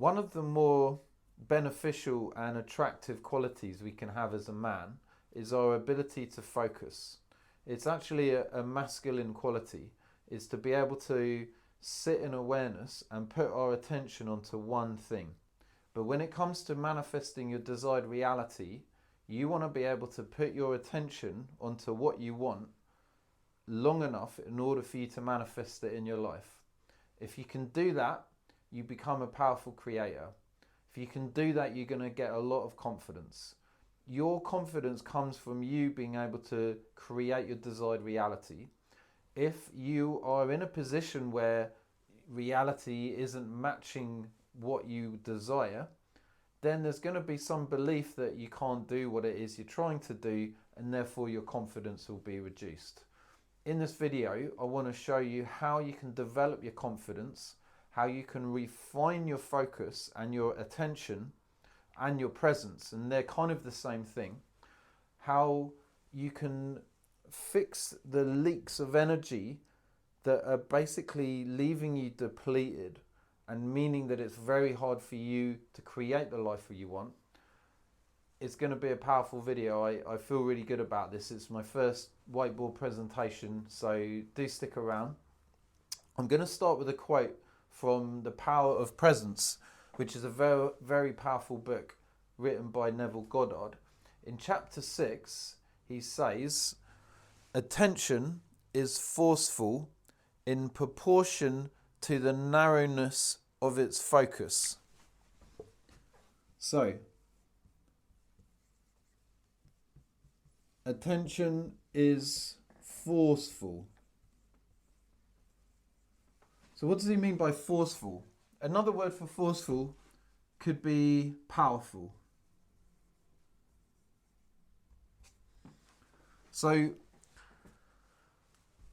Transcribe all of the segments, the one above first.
One of the more beneficial and attractive qualities we can have as a man is our ability to focus. It's actually a masculine quality, is to be able to sit in awareness and put our attention onto one thing. But when it comes to manifesting your desired reality, you want to be able to put your attention onto what you want long enough in order for you to manifest it in your life. If you can do that, you become a powerful creator. If you can do that, you're going to get a lot of confidence. Your confidence comes from you being able to create your desired reality. If you are in a position where reality isn't matching what you desire, then there's going to be some belief that you can't do what it is you're trying to do, and therefore your confidence will be reduced. In this video, I want to show you how you can develop your confidence, how you can refine your focus and your attention and your presence, and they're kind of the same thing. How you can fix the leaks of energy that are basically leaving you depleted and meaning that it's very hard for you to create the life that you want. It's going to be a powerful video. I feel really good about this. It's my first whiteboard presentation, so do stick around. I'm going to start with a quote from The Power of Presence, which is a very, very powerful book written by Neville Goddard. In chapter 6, he says, "Attention is forceful in proportion to the narrowness of its focus." So, attention is forceful. So what does he mean by forceful? Another word for forceful could be powerful. So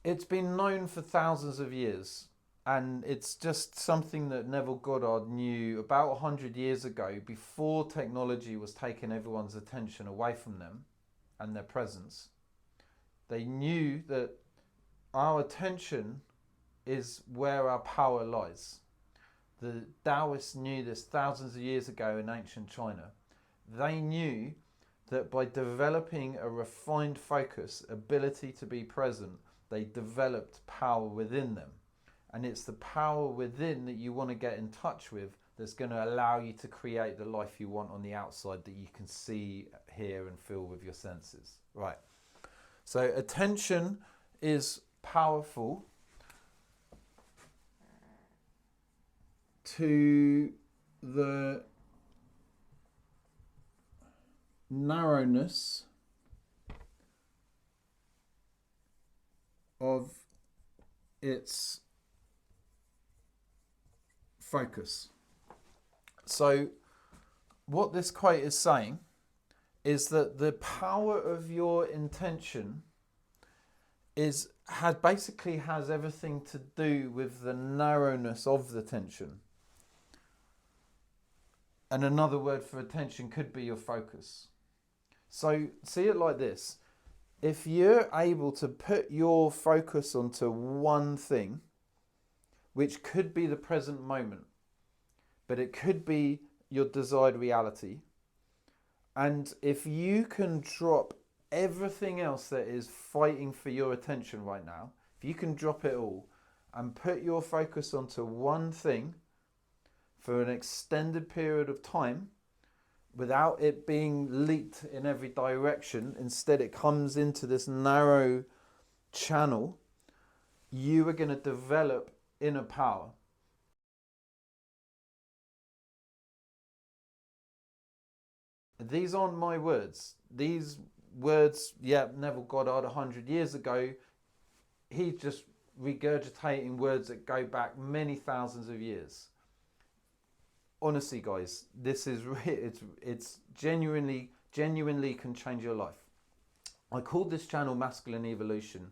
it's been known for thousands of years, and it's just something that Neville Goddard knew about 100 years ago, before technology was taking everyone's attention away from them and their presence. They knew that our attention is where our power lies. The Taoists knew this thousands of years ago in ancient China. They knew that by developing a refined focus, ability to be present, they developed power within them. And it's the power within that you want to get in touch with that's going to allow you to create the life you want on the outside that you can see, hear and feel with your senses. Right. So attention is powerful to the narrowness of its focus. So what this quote is saying is that the power of your intention basically has everything to do with the narrowness of the attention. And another word for attention could be your focus. So see it like this. If you're able to put your focus onto one thing, which could be the present moment, but it could be your desired reality, and if you can drop everything else that is fighting for your attention right now, if you can drop it all and put your focus onto one thing for an extended period of time, without it being leaked in every direction, instead it comes into this narrow channel, you are going to develop inner power. These aren't my words. These words, Neville Goddard 100 years ago, he's just regurgitating words that go back many thousands of years. Honestly, guys, this is it's genuinely can change your life. I called this channel Masculine Evolution.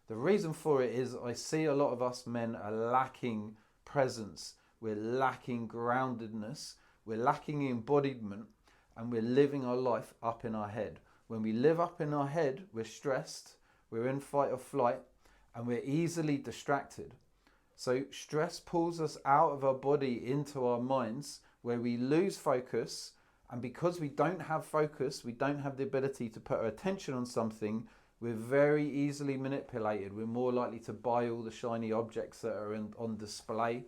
The reason for it is I see a lot of us men are lacking presence, we're lacking groundedness, we're lacking embodiment, and we're living our life up in our head. When we live up in our head, we're stressed, we're in fight or flight, and we're easily distracted. So stress pulls us out of our body into our minds, where we lose focus, and because we don't have focus, we don't have the ability to put our attention on something, we're very easily manipulated. We're more likely to buy all the shiny objects that are on display.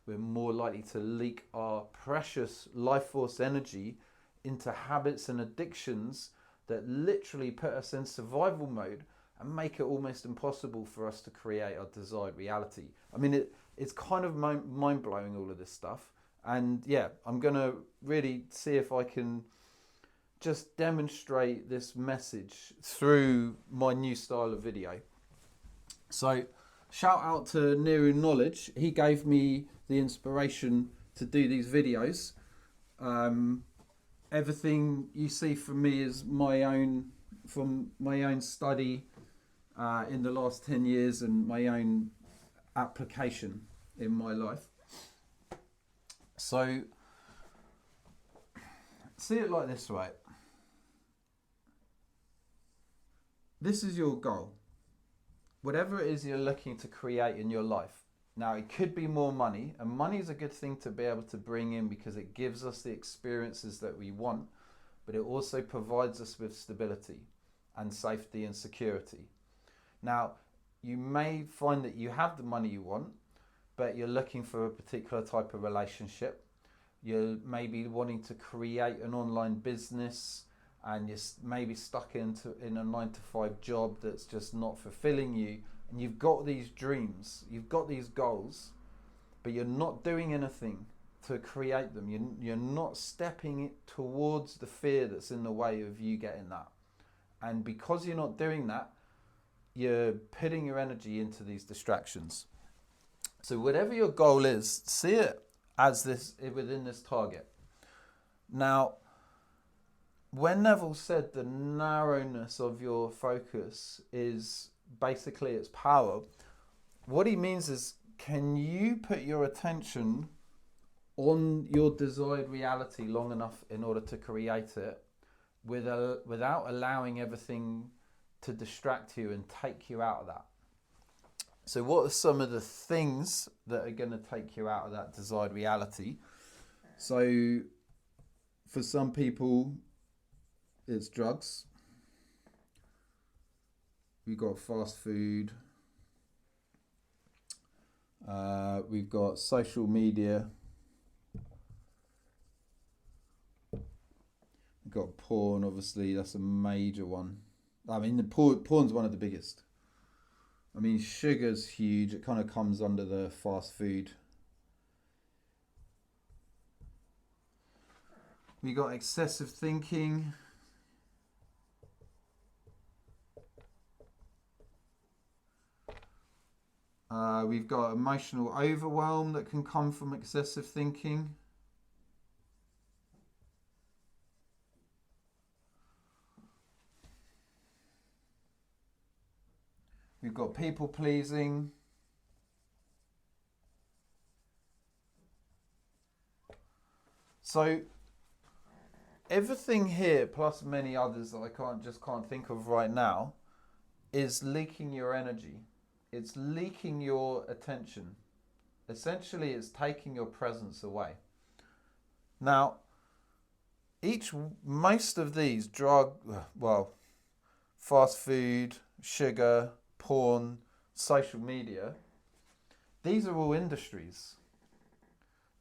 We're more likely to leak our precious life force energy into habits and addictions that literally put us in survival mode and make it almost impossible for us to create our desired reality. I mean, it's kind of mind-blowing, all of this stuff. And yeah, I'm going to really see if I can just demonstrate this message through my new style of video. So shout out to Neru Knowledge. He gave me the inspiration to do these videos. Everything you see from me is from my own study in the last 10 years and my own application in my life. So see it like this, right? This is your goal. Whatever it is you're looking to create in your life. Now, it could be more money, and money is a good thing to be able to bring in because it gives us the experiences that we want, but it also provides us with stability and safety and security. Now, you may find that you have the money you want, but you're looking for a particular type of relationship. You're maybe wanting to create an online business, and you're maybe stuck in a 9-to-5 job that's just not fulfilling you, and you've got these dreams, you've got these goals, but you're not doing anything to create them. You're not stepping it towards the fear that's in the way of you getting that. And because you're not doing that, you're putting your energy into these distractions. So whatever your goal is, see it as this within this target. Now, when Neville said the narrowness of your focus is basically its power, what he means is, can you put your attention on your desired reality long enough in order to create it without allowing everything to distract you and take you out of that? So what are some of the things that are going to take you out of that desired reality? So for some people, it's drugs. We've got fast food. We've got social media. We've got porn, obviously, that's a major one. I mean, the porn's one of the biggest. I mean, sugar's huge. It kind of comes under the fast food. We got excessive thinking. We've got emotional overwhelm that can come from excessive thinking. We've got people pleasing. So everything here, plus many others that I can't think of right now, is leaking your energy. It's leaking your attention. Essentially, it's taking your presence away. Now, most of these fast food, sugar, porn, social media, these are all industries.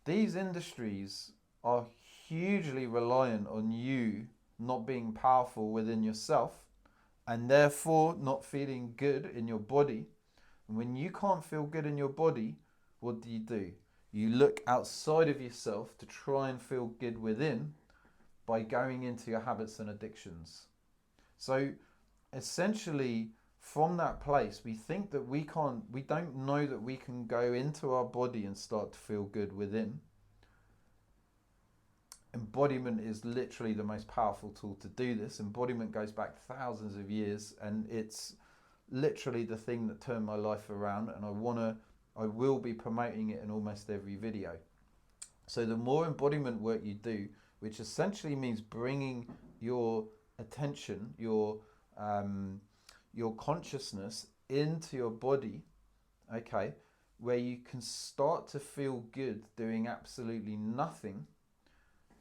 These industries are hugely reliant on you not being powerful within yourself and therefore not feeling good in your body. And when you can't feel good in your body, what do? You look outside of yourself to try and feel good within by going into your habits and addictions. So essentially, from that place, we think that we don't know that we can go into our body and start to feel good within. Embodiment is literally the most powerful tool to do this. Embodiment goes back thousands of years, and it's literally the thing that turned my life around, and I will be promoting it in almost every video. So the more embodiment work you do, which essentially means bringing your attention, your consciousness into your body, okay, where you can start to feel good doing absolutely nothing,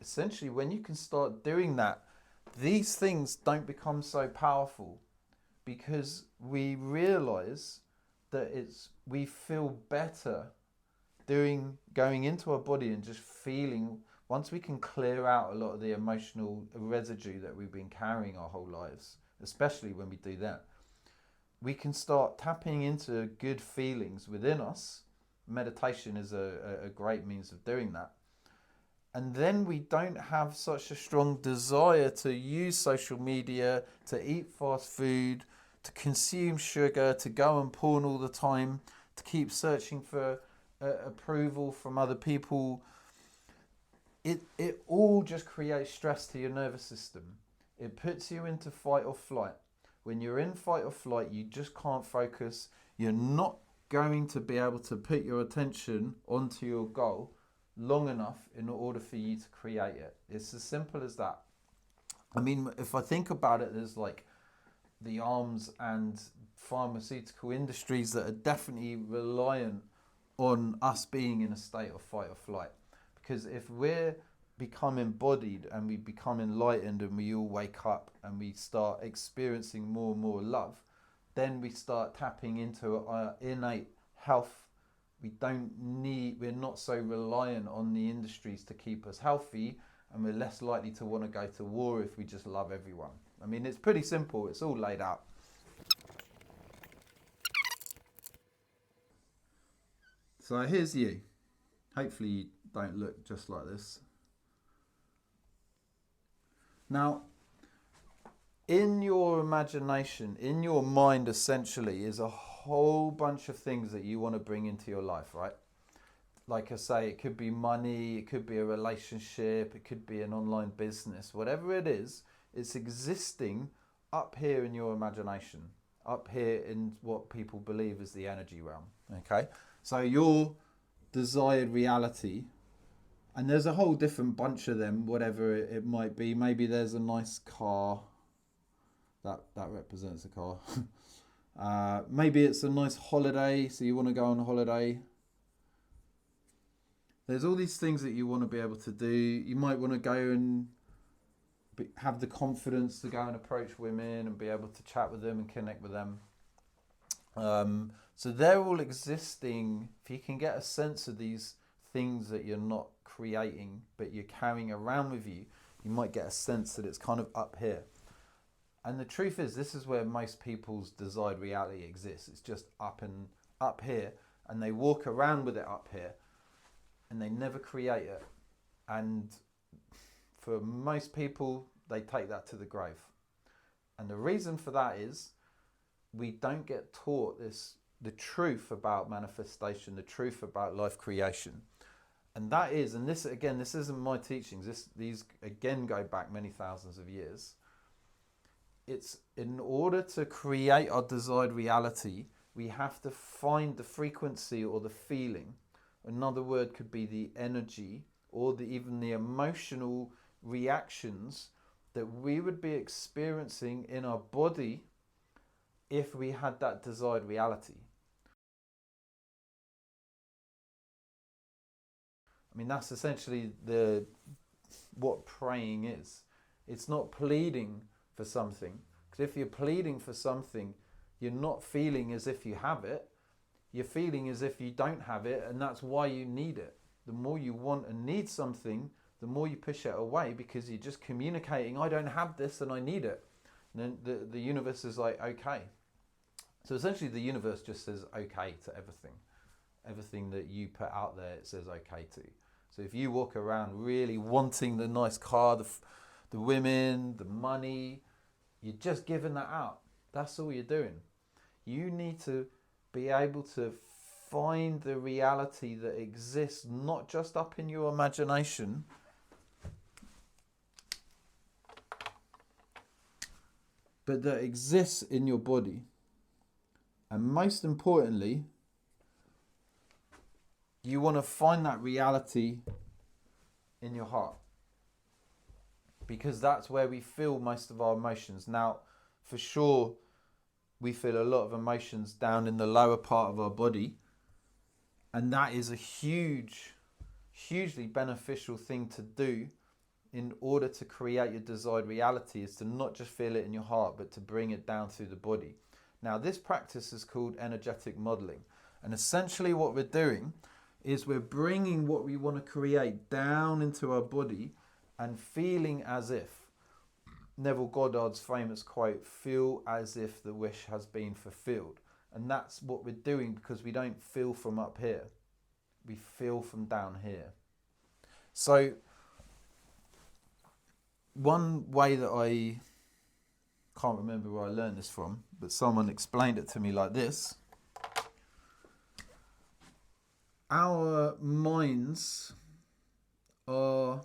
essentially, when you can start doing that, these things don't become so powerful because we realize that we feel better going into our body and just feeling. Once we can clear out a lot of the emotional residue that we've been carrying our whole lives, especially when we do that, we can start tapping into good feelings within us. Meditation is a great means of doing that. And then we don't have such a strong desire to use social media, to eat fast food, to consume sugar, to go on porn all the time, to keep searching for approval from other people. It all just creates stress to your nervous system. It puts you into fight or flight. When you're in fight or flight, you just can't focus. You're not going to be able to put your attention onto your goal long enough in order for you to create it. It's as simple as that. I mean, if I think about it, there's like the arms and pharmaceutical industries that are definitely reliant on us being in a state of fight or flight. Because if we're become embodied and we become enlightened and we all wake up and we start experiencing more and more love, then we start tapping into our innate health. We're not so reliant on the industries to keep us healthy, and we're less likely to want to go to war if we just love everyone. I mean, it's pretty simple. It's all laid out. So here's you. Hopefully you don't look just like this. Now, in your imagination, in your mind, essentially, is a whole bunch of things that you want to bring into your life, right? Like I say, it could be money, it could be a relationship, it could be an online business, whatever it is, it's existing up here in your imagination, up here in what people believe is the energy realm, okay? So your desired reality, and there's a whole different bunch of them, whatever it might be. Maybe there's a nice car, that represents a car. Maybe it's a nice holiday, so you want to go on a holiday. There's all these things that you want to be able to do. You might want to go and have the confidence to go and approach women and be able to chat with them and connect with them. So they're all existing. If you can get a sense of these things that you're not creating but you're carrying around with you, you might get a sense that it's kind of up here. And the truth is, this is where most people's desired reality exists. It's just up here, and they walk around with it up here, and they never create it. And for most people, they take that to the grave. And the reason for that is we don't get taught the truth about manifestation, the truth about life creation. And that is, and this again, this isn't my teachings, these again go back many thousands of years. It's in order to create our desired reality, we have to find the frequency or the feeling. Another word could be the energy or even the emotional reactions that we would be experiencing in our body if we had that desired reality. I mean, that's essentially what praying is. It's not pleading for something, because if you're pleading for something, you're not feeling as if you have it. You're feeling as if you don't have it, and that's why you need it. The more you want and need something, the more you push it away, because you're just communicating, I don't have this and I need it. And then the universe is like, okay. So essentially the universe just says okay to everything. Everything that you put out there, it says okay to. So if you walk around really wanting the nice car, the women, the money, you're just giving that out. That's all you're doing. You need to be able to find the reality that exists not just up in your imagination, but that exists in your body. And most importantly, you want to find that reality in your heart, because that's where we feel most of our emotions. Now, for sure, we feel a lot of emotions down in the lower part of our body, and that is a hugely beneficial thing to do in order to create your desired reality is to not just feel it in your heart, but to bring it down through the body. Now, this practice is called energetic modeling. And essentially what we're doing is we're bringing what we want to create down into our body and feeling as if, Neville Goddard's famous quote, feel as if the wish has been fulfilled. And that's what we're doing, because we don't feel from up here. We feel from down here. So one way that I can't remember where I learned this from, but someone explained it to me like this. Our minds are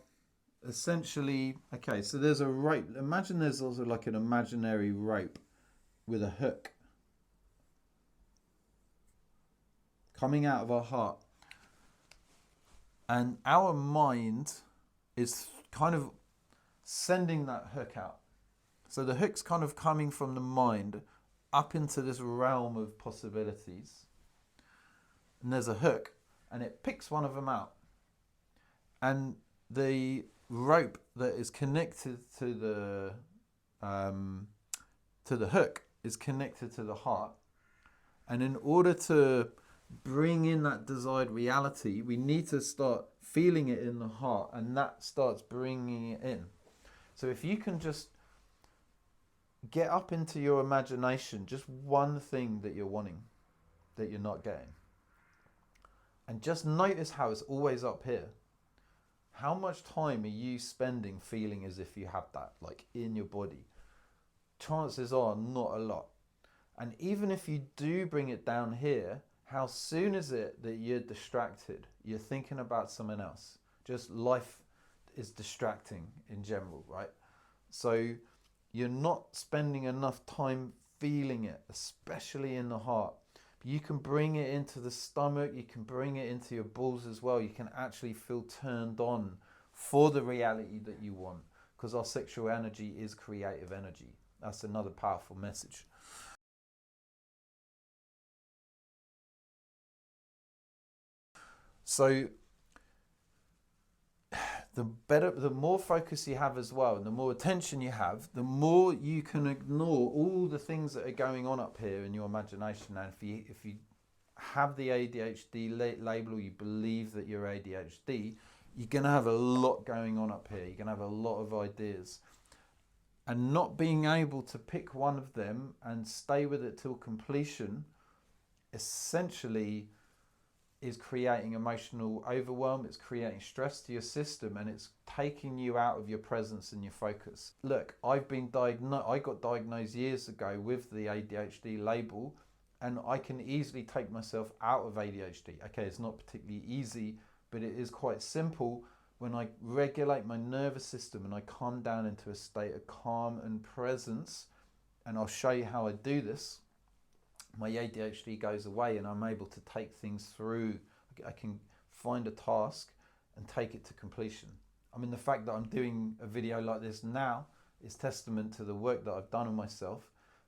essentially, okay, so there's a rope. Imagine there's also like an imaginary rope with a hook coming out of our heart. And our mind is kind of sending that hook out. So the hook's kind of coming from the mind up into this realm of possibilities. And there's a hook, and it picks one of them out. And the rope that is connected to the hook is connected to the heart. And in order to bring in that desired reality, we need to start feeling it in the heart, and that starts bringing it in. So if you can just get up into your imagination just one thing that you're wanting, that you're not getting, and just notice how it's always up here. How much time are you spending feeling as if you have that, like in your body? Chances are not a lot. And even if you do bring it down here, how soon is it that you're distracted? You're thinking about someone else. Just life is distracting in general, right? So you're not spending enough time feeling it, especially in the heart. You can bring it into the stomach, you can bring it into your balls as well. You can actually feel turned on for the reality that you want, because our sexual energy is creative energy. That's another powerful message. So the more focus you have as well, and the more attention you have, the more you can ignore all the things that are going on up here in your imagination. And if you have the ADHD label, or you believe that you're ADHD, you're going to have a lot going on up here. You're going to have a lot of ideas. And not being able to pick one of them and stay with it till completion essentially is creating emotional overwhelm. It's creating stress to your system, and it's taking you out of your presence and your focus. Look, I got diagnosed years ago with the ADHD label, and I can easily take myself out of ADHD. Okay, it's not particularly easy, but it is quite simple. When I regulate my nervous system and I come down into a state of calm and presence, and I'll show you how I do this, my ADHD goes away and I'm able to take things through. I can find a task and take it to completion. I mean, the fact that I'm doing a video like this now is testament to the work that I've done on myself,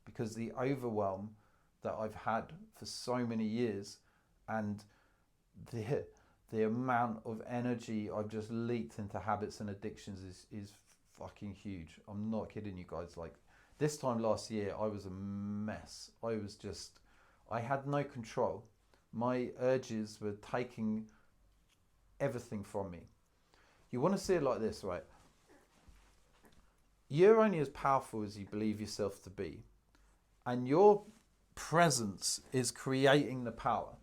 because the overwhelm that I've had for so many years and the amount of energy I've just leaked into habits and addictions is fucking huge. I'm not kidding you guys. Like, this time last year, I was a mess. I had no control. My urges were taking everything from me. You want to see it like this, right? You're only as powerful as you believe yourself to be. And your presence is creating the power.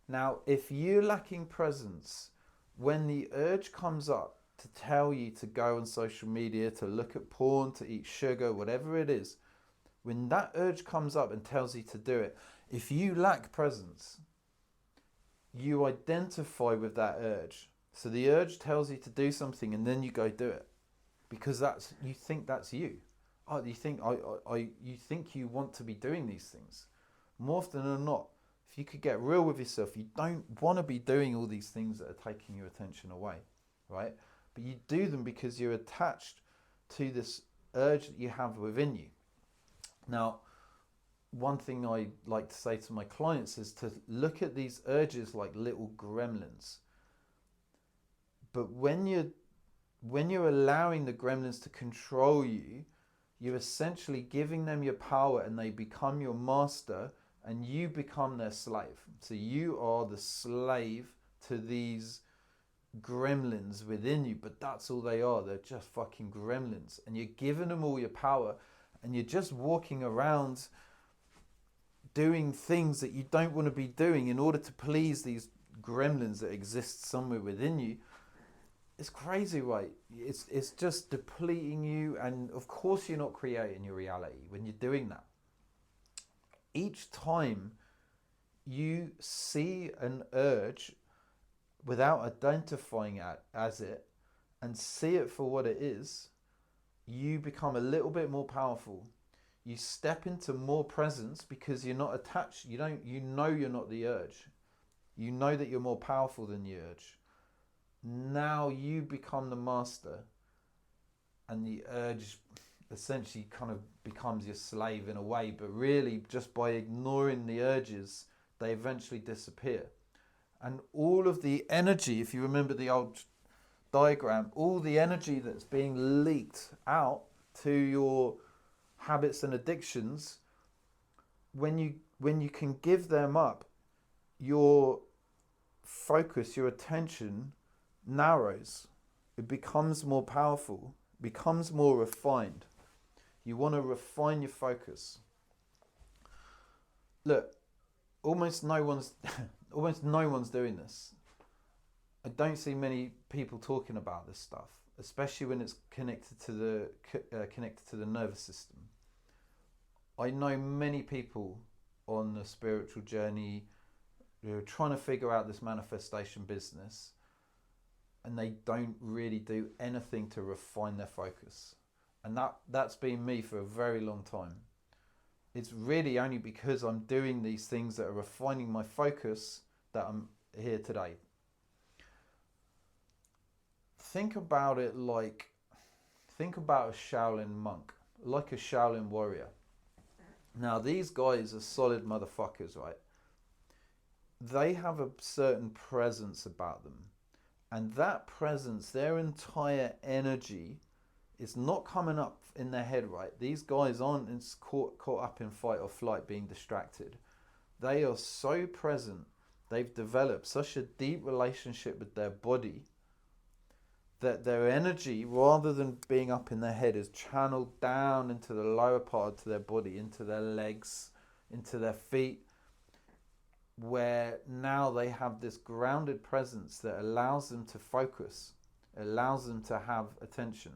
Now, if you're lacking presence, when the urge comes up to tell you to go on social media, to look at porn, to eat sugar, whatever it is, when that urge comes up and tells you to do it, if you lack presence, you identify with that urge. So the urge tells you to do something, and then you go do it, because you think that's you. Oh, you think you want to be doing these things. More often than not, if you could get real with yourself, you don't want to be doing all these things that are taking your attention away, right? But you do them because you're attached to this urge that you have within you. Now, one thing I like to say to my clients is to look at these urges like little gremlins. But when you're when you're allowing the gremlins to control you, you're essentially giving them your power and they become your master and you become their slave. So you are the slave to these gremlins within you, but that's all they are. They're just fucking gremlins. And you're giving them all your power and you're just walking around doing things that you don't want to be doing in order to please these gremlins that exist somewhere within you. It's crazy, right? It's just depleting you, and of course you're not creating your reality when you're doing that. Each time you see an urge without identifying it as it and see it for what it is, you become a little bit more powerful. You step into more presence because you're not attached. You know you're not the urge. You know that you're more powerful than the urge. Now you become the master and the urge essentially kind of becomes your slave in a way, but really just by ignoring the urges, they eventually disappear. And all of the energy, if you remember the old diagram, all the energy that's being leaked out to your habits and addictions, when you can give them up, your focus, your attention narrows. It becomes more powerful, becomes more refined. You want to refine your focus. Look, almost no one's doing this. I don't see many people talking about this stuff, especially when it's connected to the nervous system. I know many people on the spiritual journey who are trying to figure out this manifestation business, and they don't really do anything to refine their focus. And that's been me for a very long time. It's really only because I'm doing these things that are refining my focus that I'm here today. Think about a Shaolin monk, like a Shaolin warrior. Now these guys are solid motherfuckers, right? They have a certain presence about them. And that presence, their entire energy is not coming up in their head, right? These guys aren't caught up in fight or flight being distracted. They are so present. They've developed such a deep relationship with their body that their energy, rather than being up in their head, is channeled down into the lower part of their body, into their legs, into their feet, where now they have this grounded presence that allows them to focus, allows them to have attention,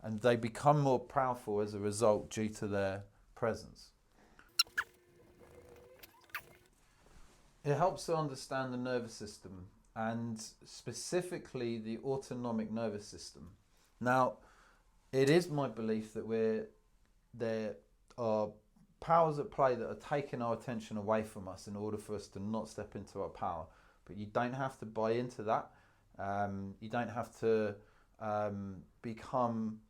and they become more powerful as a result due to their presence. It helps to understand the nervous system, and specifically the autonomic nervous system. Now, it is my belief that there are powers at play that are taking our attention away from us in order for us to not step into our power. But you don't have to buy into that. You don't have to become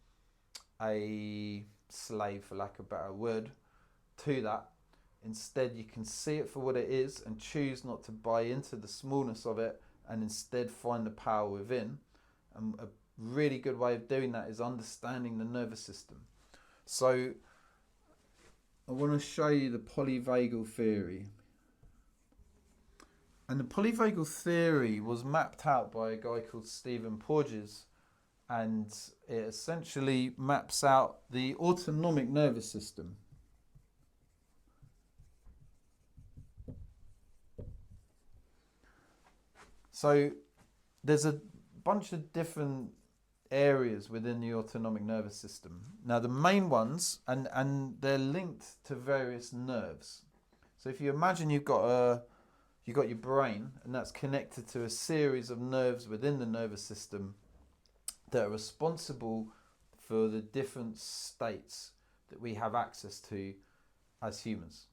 a slave, for lack of a better word, to that. Instead, you can see it for what it is and choose not to buy into the smallness of it, and instead find the power within. And a really good way of doing that is understanding the nervous system. So I want to show you the polyvagal theory. And the polyvagal theory was mapped out by a guy called Stephen Porges, and it essentially maps out the autonomic nervous system. So there's a bunch of different areas within the autonomic nervous system. Now the main ones, and they're linked to various nerves. So if you imagine you've got your brain, and that's connected to a series of nerves within the nervous system that are responsible for the different states that we have access to as humans.